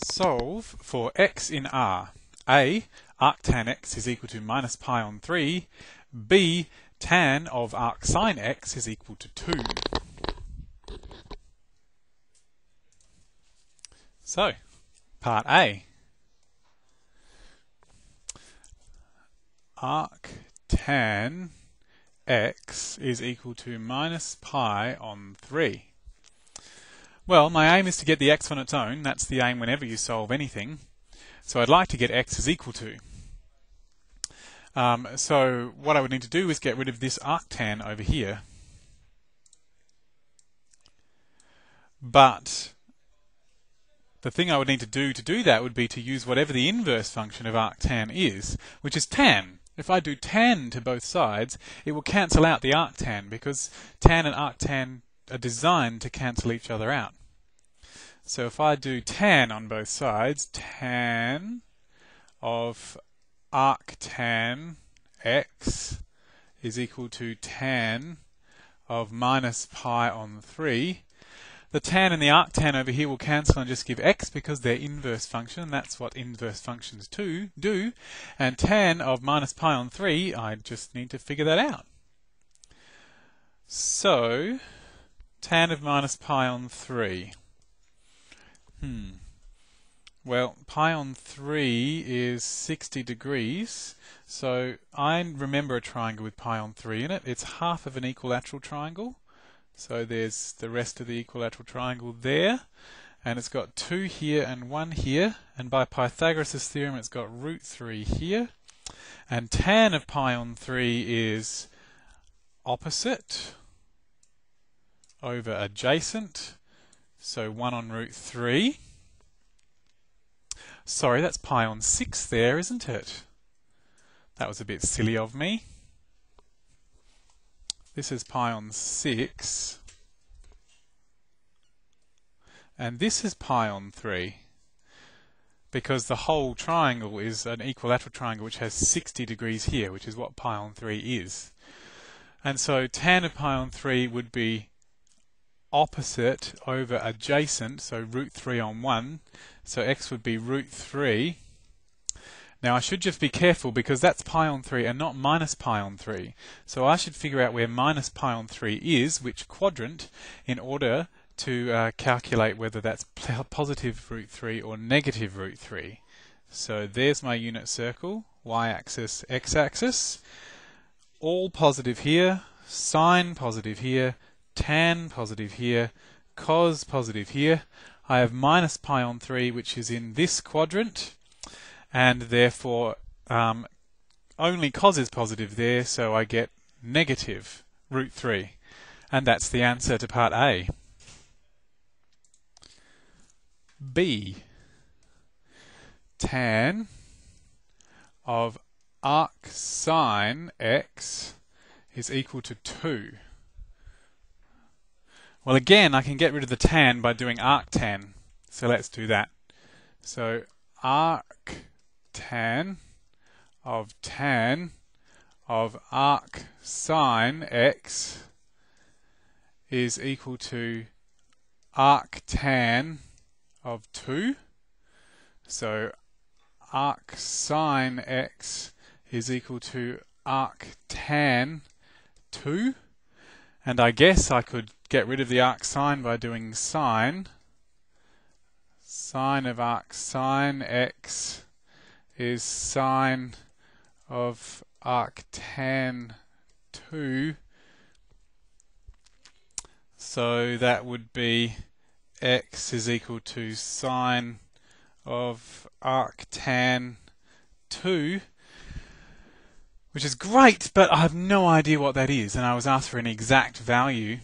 Solve for x in R. A. Arctan x is equal to minus pi on 3. B. Tan of arcsine x is equal to 2. So, part A. Arctan x is equal to minus pi on 3. Well, my aim is to get the x on its own. That's the aim whenever you solve anything. So I'd like to get x is equal to. So what I would need to do is get rid of this arctan over here. But the thing I would need to do that would be to use whatever the inverse function of arctan is, which is tan. If I do tan to both sides, it will cancel out the arctan because tan and arctan are designed to cancel each other out. So if I do tan on both sides, tan of arctan x is equal to tan of minus pi on 3. The tan and the arctan over here will cancel and just give x because they're inverse function. That's what inverse functions do. And tan of minus pi on 3, I just need to figure that out. So, tan of minus pi on 3. Well, pi on 3 is 60 degrees. So I remember a triangle with pi on 3 in it. It's half of an equilateral triangle. So there's the rest of the equilateral triangle there. And it's got 2 here and 1 here. And by Pythagoras' theorem, it's got root 3 here. And tan of pi on 3 is opposite over adjacent. So 1 on root 3. Sorry, that's pi on 6 there, isn't it? That was a bit silly of me. This is pi on 6. And this is pi on 3. Because the whole triangle is an equilateral triangle which has 60 degrees here, which is what pi on 3 is. And so tan of pi on 3 would be opposite over adjacent, so root 3 on 1. So x would be root 3. Now I should just be careful because that's pi on 3 and not minus pi on 3. So I should figure out where minus pi on 3 is, which quadrant, in order to calculate whether that's positive root 3 or negative root 3. So there's my unit circle, y-axis, x-axis. All positive here, sine positive here, tan positive here, cos positive here. I have minus pi on 3, which is in this quadrant, and therefore only cos is positive there, so I get negative root 3. And that's the answer to part A. B. Tan of arcsine x is equal to 2. Well, again, I can get rid of the tan by doing arctan. So let's do that. So arctan of tan of arcsine x is equal to arctan of 2. So arcsine x is equal to arctan 2. And I guess I could get rid of the arcsine by doing sine. Sine of arcsine x is sine of arctan 2. So that would be x is equal to sine of arctan 2. Which is great, but I have no idea what that is, and I was asked for an exact value.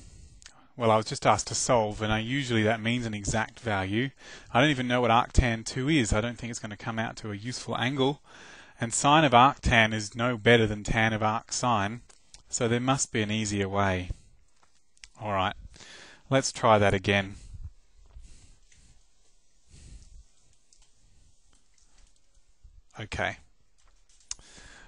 Well, I was just asked to solve, and usually that means an exact value. I don't even know what arctan 2 is. I don't think it's going to come out to a useful angle. And sine of arctan is no better than tan of arcsine, so there must be an easier way. Alright, let's try that again. Okay.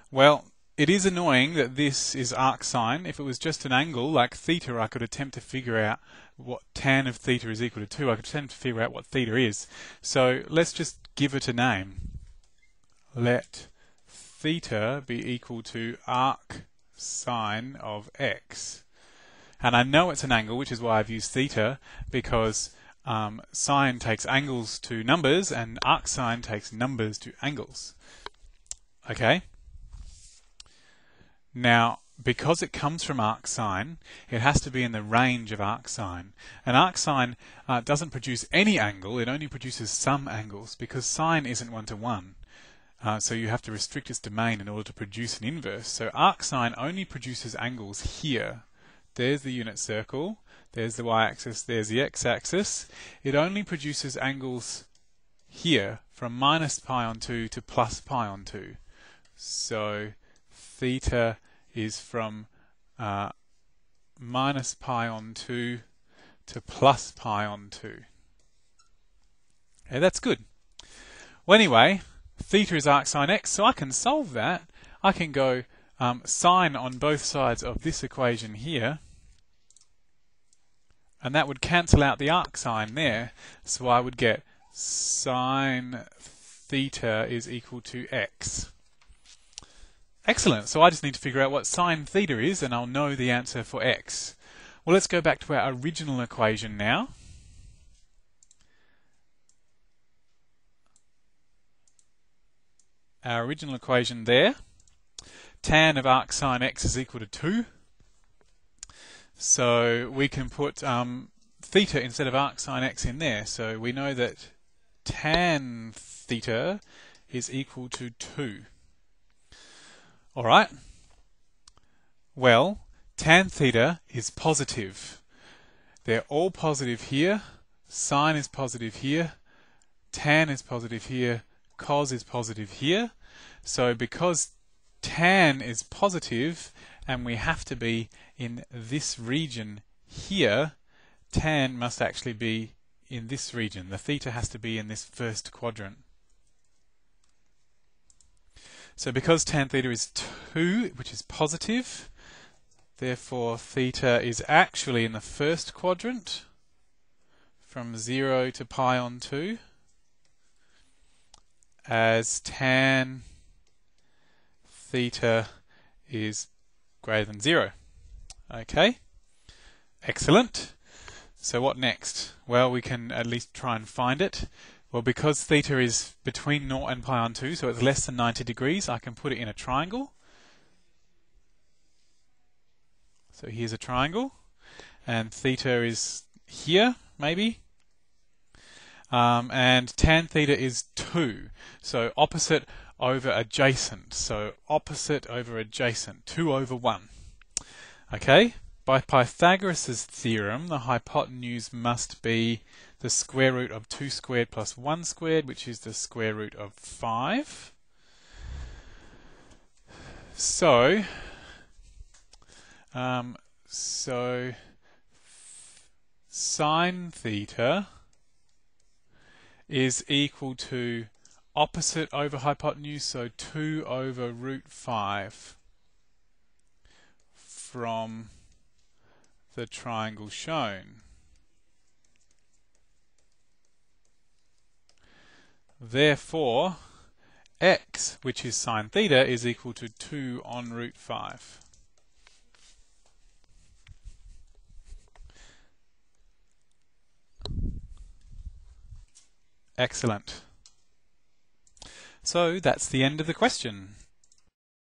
Well, it is annoying that this is arcsine. If it was just an angle like theta, I could attempt to figure out what tan of theta is equal to 2. I could attempt to figure out what theta is. So let's just give it a name. Let theta be equal to arcsine of x. And I know it's an angle, which is why I've used theta, because sine takes angles to numbers and arcsine takes numbers to angles. Okay? Now, because it comes from arcsine, it has to be in the range of arcsine. And arcsine doesn't produce any angle, it only produces some angles, because sine isn't one-to-one. So you have to restrict its domain in order to produce an inverse. So arcsine only produces angles here. There's the unit circle, there's the y-axis, there's the x-axis. It only produces angles here, from minus pi on 2 to plus pi on 2. So theta is from minus pi on 2 to plus pi on 2. Okay, that's good. Well, anyway, theta is arcsine x, so I can solve that. I can go sine on both sides of this equation here, and that would cancel out the arcsine there, so I would get sine theta is equal to x. Excellent, so I just need to figure out what sine theta is and I'll know the answer for x. Well, let's go back to our original equation now. Our original equation there, tan of arcsine x is equal to 2. So we can put theta instead of arcsine x in there. So we know that tan theta is equal to 2. Alright, well, tan theta is positive. They're all positive here, sine is positive here, tan is positive here, cos is positive here. So because tan is positive and we have to be in this region here, tan must actually be in this region. The theta has to be in this first quadrant. So because tan theta is 2, which is positive, therefore theta is actually in the first quadrant from 0 to pi on 2, as tan theta is greater than 0. Okay, excellent. So what next? Well, we can at least try and find it. Well, because theta is between 0 and pi on 2, so it's less than 90 degrees, I can put it in a triangle. So here's a triangle, and theta is here, maybe. And tan theta is 2, so opposite over adjacent. So opposite over adjacent, 2 over 1. Okay, by Pythagoras' theorem, the hypotenuse must be the square root of 2 squared plus 1 squared, which is the square root of 5. So sine theta is equal to opposite over hypotenuse, so 2 over root 5 from the triangle shown. Therefore, x, which is sine theta, is equal to 2 on root 5. Excellent. So that's the end of the question.